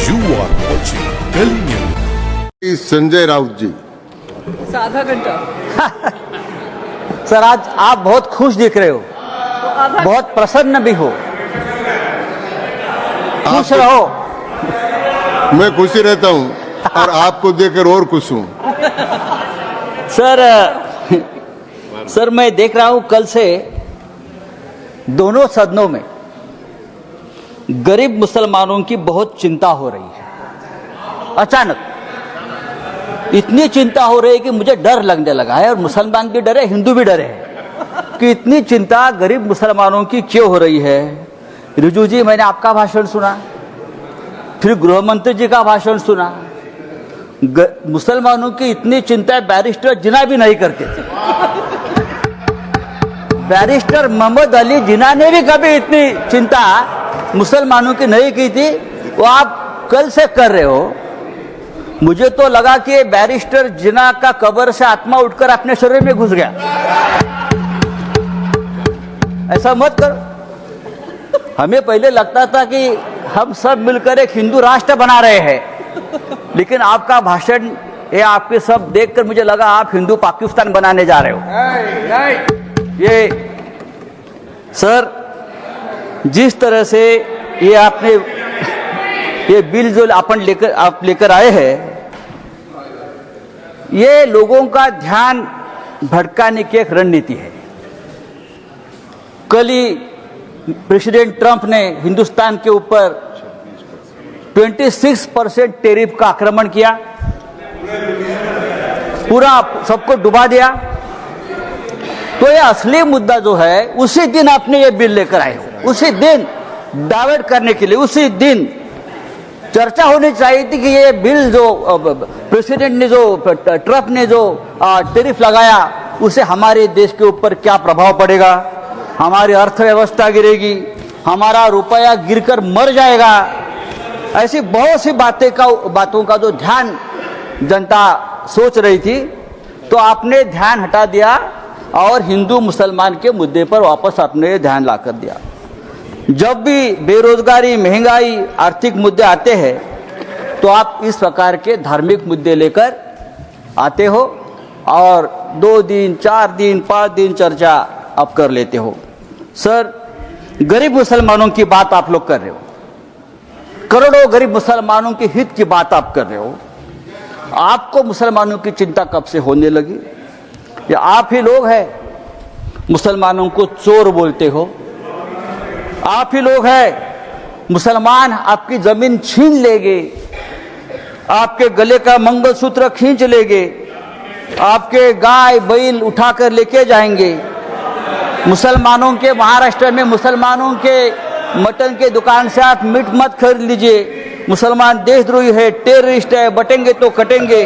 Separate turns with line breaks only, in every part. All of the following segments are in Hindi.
You are watching Kali News.
Sanjay Raut जी।
आधा घंटा
सर, आज आप बहुत खुश दिख रहे हो,
तो आधा
बहुत प्रसन्न भी हो। खुश रहो।
मैं खुशी रहता हूँ और आपको देखकर और खुश हूँ।
सर मैं देख रहा हूं कल से दोनों सदनों में गरीब मुसलमानों की बहुत चिंता हो रही है। अचानक इतनी चिंता हो रही है कि मुझे डर लगने लगा है, और मुसलमान भी डरे, हिंदू भी डरे हैं कि इतनी चिंता गरीब मुसलमानों की क्यों हो रही है। रिजू जी, मैंने आपका भाषण सुना, फिर गृह मंत्री जी का भाषण सुना। मुसलमानों की इतनी चिंता बैरिस्टर जिन्ना भी नहीं करते थे। बैरिस्टर मोहम्मद अली जिन्ना ने भी कभी इतनी चिंता मुसलमानों की नहीं की थी, वो आप कल से कर रहे हो। मुझे तो लगा कि बैरिस्टर जिन्ना का कब्र से आत्मा उठकर अपने शरीर में घुस गया। ऐसा मत करो। हमें पहले लगता था कि हम सब मिलकर एक हिंदू राष्ट्र बना रहे हैं, लेकिन आपका भाषण, ये आपके सब देखकर मुझे लगा आप हिंदू पाकिस्तान बनाने जा रहे हो। ये सर, जिस तरह से ये आपने ये बिल जो आप लेकर आए हैं, ये लोगों का ध्यान भटकाने की एक रणनीति है। कल ही प्रेसिडेंट ट्रंप ने हिंदुस्तान के ऊपर 26% टैरिफ का आक्रमण किया, पूरा सबको डुबा दिया। तो ये असली मुद्दा जो है, उसी दिन आपने ये बिल लेकर आए हो, उसी दिन डाइवर्ट करने के लिए, उसी दिन चर्चा होनी चाहिए थी कि ये बिल जो प्रेसिडेंट ने, जो ट्रंप ने जो टैरिफ लगाया, उसे हमारे देश के ऊपर क्या प्रभाव पड़ेगा, हमारी अर्थव्यवस्था गिरेगी, हमारा रुपया गिरकर मर जाएगा। ऐसी बहुत सी बातों का जो ध्यान जनता सोच रही थी, तो आपने ध्यान हटा दिया और हिंदू मुसलमान के मुद्दे पर वापस आपने ध्यान लाकर दिया। जब भी बेरोजगारी, महंगाई, आर्थिक मुद्दे आते हैं, तो आप इस प्रकार के धार्मिक मुद्दे लेकर आते हो और 2 दिन, 4 दिन, 5 दिन चर्चा आप कर लेते हो। सर, गरीब मुसलमानों की बात आप लोग कर रहे हो, करोड़ों गरीब मुसलमानों के हित की बात आप कर रहे हो। आपको मुसलमानों की चिंता कब से होने लगी? या आप ही लोग हैं मुसलमानों को चोर बोलते हो? आप ही लोग हैं मुसलमान आपकी जमीन छीन लेंगे, आपके गले का मंगलसूत्र खींच लेंगे, आपके गाय बैल उठाकर लेके जाएंगे। मुसलमानों के, महाराष्ट्र में मुसलमानों के मटन के दुकान से आप मीट मत खरीद लीजिए, मुसलमान देशद्रोही है, टेररिस्ट है, बटेंगे तो कटेंगे।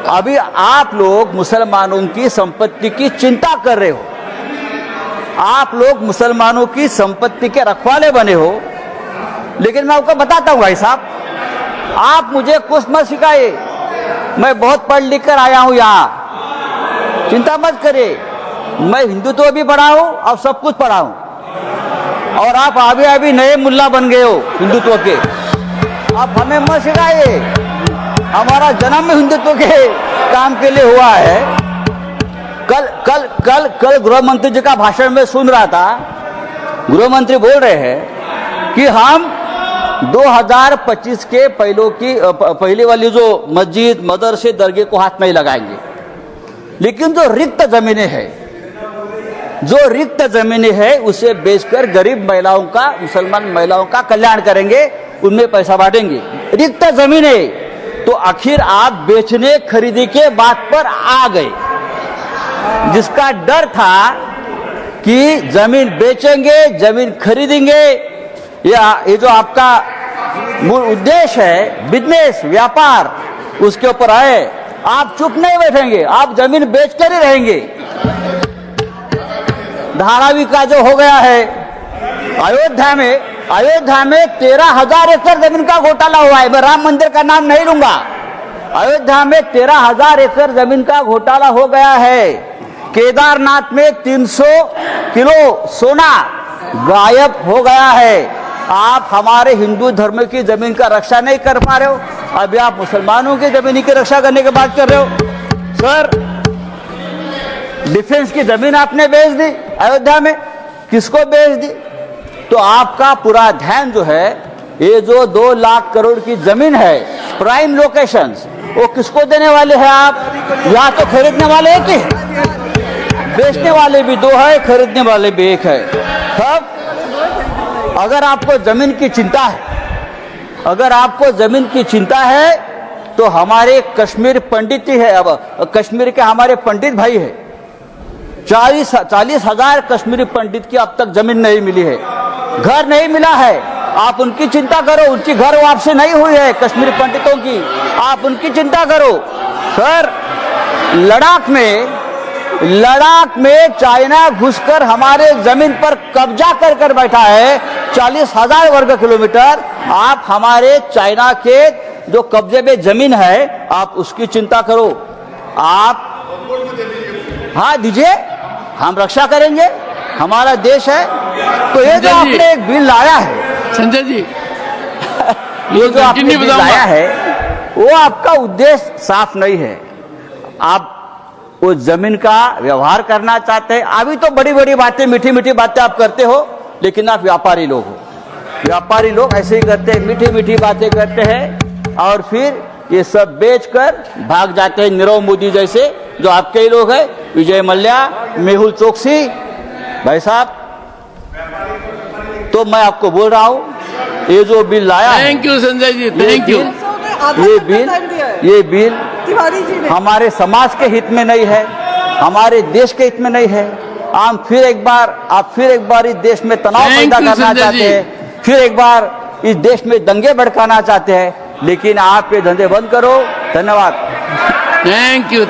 अभी आप लोग मुसलमानों की संपत्ति की चिंता कर रहे हो, आप लोग मुसलमानों की संपत्ति के रखवाले बने हो। लेकिन मैं आपको बताता हूं भाई साहब, आप मुझे कुछ मत सिखाइए, मैं बहुत पढ़ लिख कर आया हूं यहां, चिंता मत करिए। मैं हिंदुत्व भी पढ़ा हूं और सब कुछ पढ़ा हूं, और आप अभी नए मुल्ला बन गए हो हिंदुत्व के। आप हमें मत सिखाइए, हमारा जन्म हिंदुत्व के काम के लिए हुआ है। कल गृह मंत्री जी का भाषण में सुन रहा था, गृह मंत्री बोल रहे हैं कि हम 2025 के पहले वाली जो मस्जिद, मदरसे, दरगाह को हाथ नहीं लगाएंगे, लेकिन जो रिक्त जमीनें हैं उसे बेचकर गरीब महिलाओं का, मुसलमान महिलाओं का कल्याण करेंगे, उनमें पैसा बांटेंगे। रिक्त जमीनें, तो आखिर आप बेचने खरीदी के बात पर आ गए। जिसका डर था कि जमीन बेचेंगे, जमीन खरीदेंगे, ये जो आपका मूल उद्देश्य है, बिजनेस, व्यापार, उसके ऊपर आए, आप चुप नहीं बैठेंगे, आप जमीन बेचकर ही रहेंगे। धारावी का जो हो गया है अयोध्या में 13,000 एकड़ जमीन का घोटाला हुआ है। मैं राम मंदिर का नाम नहीं लूंगा। अयोध्या में 13,000 एकड़ जमीन का घोटाला हो गया है। केदारनाथ में 300 किलो सोना गायब हो गया है। आप हमारे हिंदू धर्म की जमीन का रक्षा नहीं कर पा रहे हो, अभी आप मुसलमानों की जमीन की रक्षा करने की बात कर रहे हो। सर, डिफेंस की जमीन आपने बेच दी अयोध्या में, किसको बेच दी? तो आपका पूरा ध्यान जो है, ये जो 2 लाख करोड़ की जमीन है प्राइम लोकेशंस, वो किसको देने वाले हैं आप? या तो खरीदने वाले एक ही है, बेचने वाले भी 2 है, खरीदने वाले भी 1 है। तब अगर आपको जमीन की चिंता है, अगर आपको जमीन की चिंता है, तो हमारे कश्मीर पंडित ही है, अब कश्मीर के हमारे पंडित भाई है, 40,000 कश्मीरी पंडित की अब तक जमीन नहीं मिली है, घर नहीं मिला है। आप उनकी चिंता करो, उनकी घर वापसी नहीं हुई है कश्मीरी पंडितों की, आप उनकी चिंता करो। सर, लद्दाख में चाइना घुसकर हमारे जमीन पर कब्जा कर बैठा है, 40,000 वर्ग किलोमीटर। आप हमारे चाइना के जो कब्जे में जमीन है, आप उसकी चिंता करो। आप हाँ दीजिए, हम रक्षा करेंगे, हमारा देश है। तो ये जो आपने एक बिल लाया है
संजय जी,
ये जो आपने बिल लाया है, वो आपका उद्देश्य साफ नहीं है। आप वो जमीन का व्यवहार करना चाहते हैं। अभी तो बड़ी बड़ी बातें, मीठी मीठी बातें आप करते हो, लेकिन आप व्यापारी लोग हो। व्यापारी लोग ऐसे ही करते हैं, मीठी मीठी बातें करते हैं और फिर ये सब बेचकर भाग जाते हैं। नीरव मोदी जैसे जो आपके ही लोग हैं, विजय मल्ल्या, मेहुल चोकसी भाई साहब। तो मैं आपको बोल रहा हूं, ये जो बिल लाया है,
thank you Sanjay ji, thank you.
ये बिल हमारे समाज के हित में नहीं है, हमारे देश के हित में नहीं है। आप फिर एक बार इस देश में तनाव पैदा करना चाहते हैं, फिर एक बार इस देश में दंगे भड़काना चाहते हैं, लेकिन आप ये धंधे बंद करो। धन्यवाद।
Thank you.